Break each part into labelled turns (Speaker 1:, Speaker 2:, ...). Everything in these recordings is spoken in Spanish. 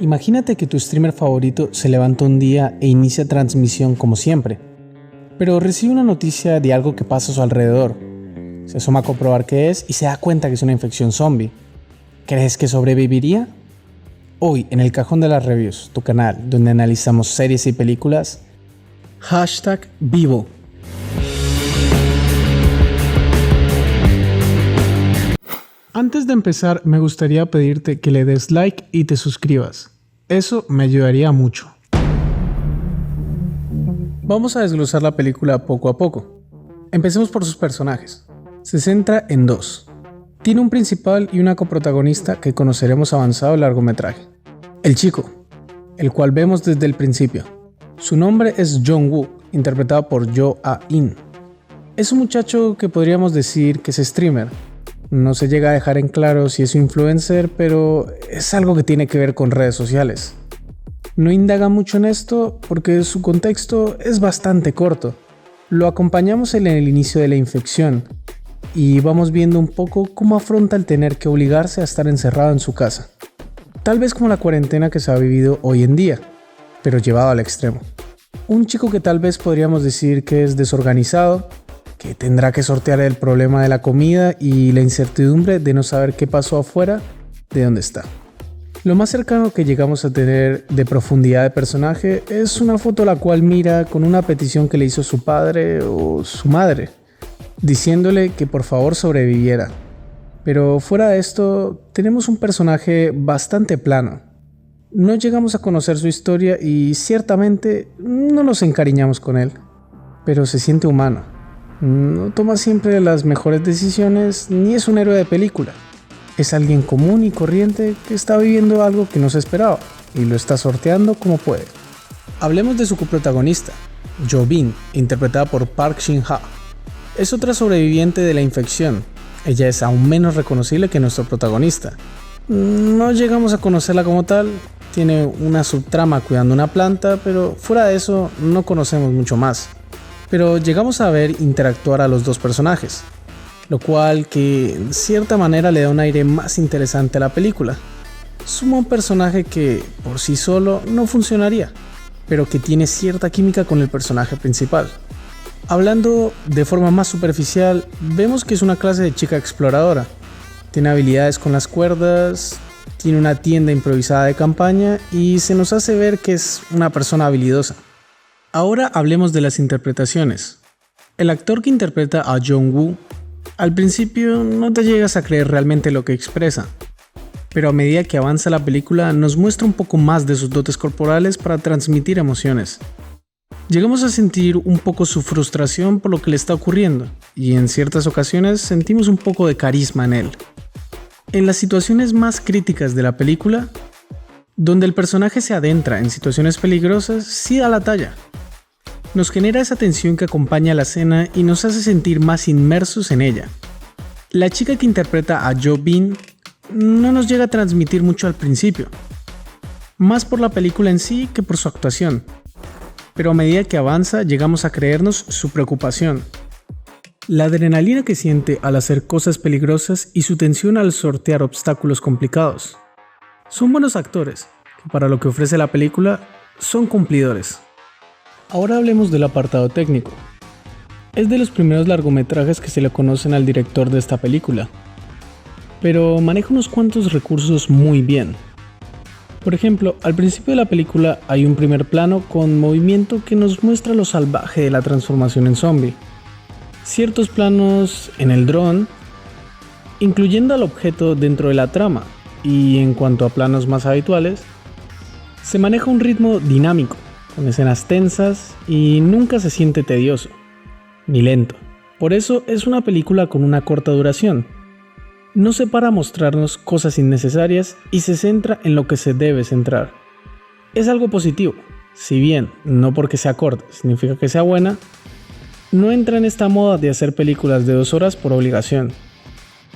Speaker 1: Imagínate que tu streamer favorito se levanta un día e inicia transmisión como siempre, pero recibe una noticia de algo que pasa a su alrededor. Se asoma a comprobar qué es y se da cuenta que es una infección zombie. ¿Crees que sobreviviría? Hoy en el Cajón de las Reviews, tu canal donde analizamos series y películas, #vivo. Antes de empezar, me gustaría pedirte que le des like y te suscribas. Eso me ayudaría mucho. Vamos a desglosar la película poco a poco. Empecemos por sus personajes. Se centra en dos. Tiene un principal y una coprotagonista que conoceremos avanzado el largometraje. El chico, el cual vemos desde el principio. Su nombre es Jong-woo, interpretado por Jo A-in. Es un muchacho que podríamos decir que es streamer. No se llega a dejar en claro si es influencer, pero es algo que tiene que ver con redes sociales. No indaga mucho en esto porque su contexto es bastante corto. Lo acompañamos en el inicio de la infección y vamos viendo un poco cómo afronta el tener que obligarse a estar encerrado en su casa. Tal vez como la cuarentena que se ha vivido hoy en día, pero llevado al extremo. Un chico que tal vez podríamos decir que es desorganizado, que tendrá que sortear el problema de la comida y la incertidumbre de no saber qué pasó afuera de donde está. Lo más cercano que llegamos a tener de profundidad de personaje es una foto la cual mira con una petición que le hizo su padre o su madre, diciéndole que por favor sobreviviera. Pero fuera de esto, tenemos un personaje bastante plano. No llegamos a conocer su historia y ciertamente no nos encariñamos con él, pero se siente humano. No toma siempre las mejores decisiones ni es un héroe de película. Es alguien común y corriente que está viviendo algo que no se esperaba y lo está sorteando como puede. Hablemos de su coprotagonista, Jo Bin, interpretada por Park Shin-ha. Es otra sobreviviente de la infección. Ella es aún menos reconocible que nuestro protagonista. No llegamos a conocerla como tal, tiene una subtrama cuidando una planta, pero fuera de eso no conocemos mucho más. Pero llegamos a ver interactuar a los dos personajes, lo cual que en cierta manera le da un aire más interesante a la película. Suma un personaje que por sí solo no funcionaría, pero que tiene cierta química con el personaje principal. Hablando de forma más superficial, vemos que es una clase de chica exploradora. Tiene habilidades con las cuerdas, tiene una tienda improvisada de campaña y se nos hace ver que es una persona habilidosa. Ahora hablemos de las interpretaciones. El actor que interpreta a Jong-woo, al principio no te llegas a creer realmente lo que expresa, pero a medida que avanza la película nos muestra un poco más de sus dotes corporales para transmitir emociones. Llegamos a sentir un poco su frustración por lo que le está ocurriendo, y en ciertas ocasiones sentimos un poco de carisma en él. En las situaciones más críticas de la película, donde el personaje se adentra en situaciones peligrosas, sí da la talla. Nos genera esa tensión que acompaña a la escena y nos hace sentir más inmersos en ella. La chica que interpreta a Jo Bin no nos llega a transmitir mucho al principio, más por la película en sí que por su actuación, pero a medida que avanza llegamos a creernos su preocupación. La adrenalina que siente al hacer cosas peligrosas y su tensión al sortear obstáculos complicados. Son buenos actores, que para lo que ofrece la película son cumplidores. Ahora hablemos del apartado técnico. Es de los primeros largometrajes que se le conocen al director de esta película, pero maneja unos cuantos recursos muy bien. Por ejemplo, al principio de la película hay un primer plano con movimiento que nos muestra lo salvaje de la transformación en zombie. Ciertos planos en el dron, incluyendo al objeto dentro de la trama, y en cuanto a planos más habituales, se maneja un ritmo dinámico, con escenas tensas y nunca se siente tedioso, ni lento. Por eso es una película con una corta duración. No se para a mostrarnos cosas innecesarias y se centra en lo que se debe centrar. Es algo positivo, si bien no porque sea corta significa que sea buena, no entra en esta moda de hacer películas de 2 horas por obligación.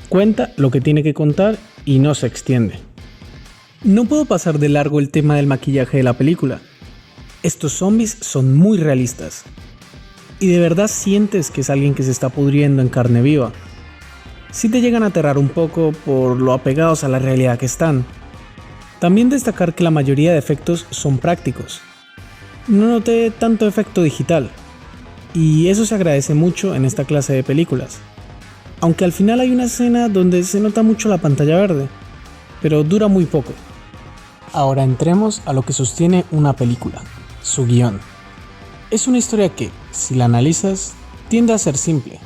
Speaker 1: Cuenta lo que tiene que contar y no se extiende. No puedo pasar de largo el tema del maquillaje de la película. Estos zombies son muy realistas. Y de verdad sientes que es alguien que se está pudriendo en carne viva. Sí te llegan a aterrar un poco por lo apegados a la realidad que están. También destacar que la mayoría de efectos son prácticos. No noté tanto efecto digital, y eso se agradece mucho en esta clase de películas. Aunque al final hay una escena donde se nota mucho la pantalla verde, pero dura muy poco. Ahora entremos a lo que sostiene una película, su guión. Es una historia que, si la analizas, tiende a ser simple,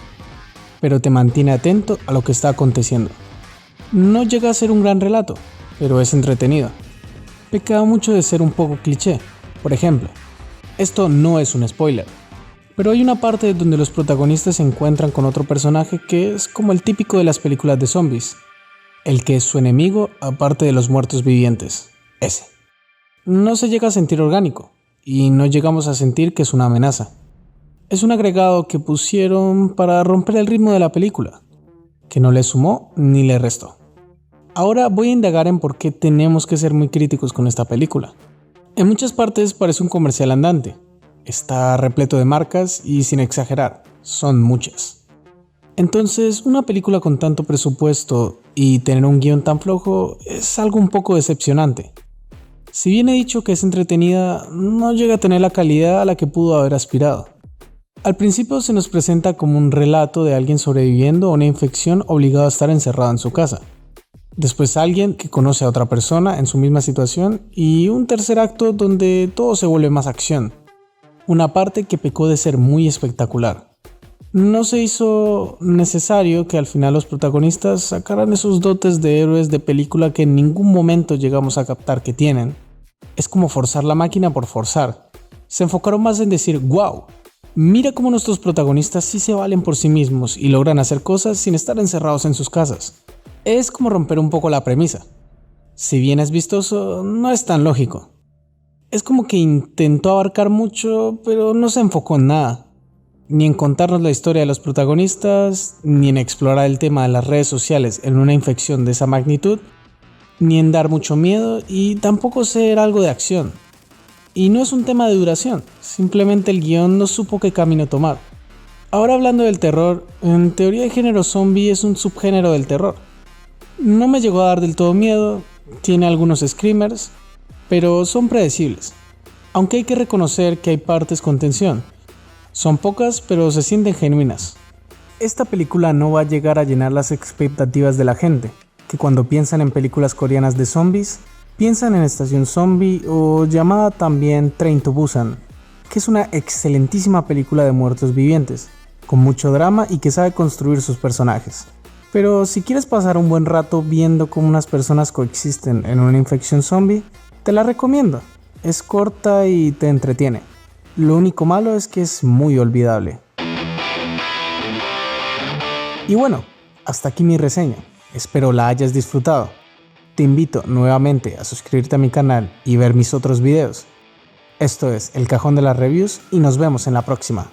Speaker 1: pero te mantiene atento a lo que está aconteciendo. No llega a ser un gran relato, pero es entretenido. Peca mucho de ser un poco cliché. Por ejemplo, esto no es un spoiler, pero hay una parte donde los protagonistas se encuentran con otro personaje que es como el típico de las películas de zombies, el que es su enemigo aparte de los muertos vivientes, ese. No se llega a sentir orgánico, y no llegamos a sentir que es una amenaza. Es un agregado que pusieron para romper el ritmo de la película, que no le sumó ni le restó. Ahora voy a indagar en por qué tenemos que ser muy críticos con esta película. En muchas partes parece un comercial andante. Está repleto de marcas y, sin exagerar, son muchas. Entonces, una película con tanto presupuesto y tener un guión tan flojo es algo un poco decepcionante. Si bien he dicho que es entretenida, no llega a tener la calidad a la que pudo haber aspirado. Al principio se nos presenta como un relato de alguien sobreviviendo a una infección obligado a estar encerrado en su casa. Después alguien que conoce a otra persona en su misma situación y un tercer acto donde todo se vuelve más acción. Una parte que pecó de ser muy espectacular. No se hizo necesario que al final los protagonistas sacaran esos dotes de héroes de película que en ningún momento llegamos a captar que tienen. Es como forzar la máquina por forzar. Se enfocaron más en decir, wow, mira cómo nuestros protagonistas sí se valen por sí mismos y logran hacer cosas sin estar encerrados en sus casas. Es como romper un poco la premisa. Si bien es vistoso, no es tan lógico. Es como que intentó abarcar mucho, pero no se enfocó en nada. Ni en contarnos la historia de los protagonistas, ni en explorar el tema de las redes sociales en una infección de esa magnitud, ni en dar mucho miedo y tampoco ser algo de acción. Y no es un tema de duración, simplemente el guión no supo qué camino tomar. Ahora hablando del terror, en teoría el género zombie es un subgénero del terror. No me llegó a dar del todo miedo, tiene algunos screamers, pero son predecibles. Aunque hay que reconocer que hay partes con tensión. Son pocas, pero se sienten genuinas. Esta película no va a llegar a llenar las expectativas de la gente, que cuando piensan en películas coreanas de zombies, piensan en Estación Zombie o llamada también Train to Busan, que es una excelentísima película de muertos vivientes, con mucho drama y que sabe construir sus personajes. Pero si quieres pasar un buen rato viendo cómo unas personas coexisten en una infección zombie, te la recomiendo. Es corta y te entretiene. Lo único malo es que es muy olvidable. Y bueno, hasta aquí mi reseña. Espero la hayas disfrutado. Te invito nuevamente a suscribirte a mi canal y ver mis otros videos. Esto es El Cajón de las Reviews y nos vemos en la próxima.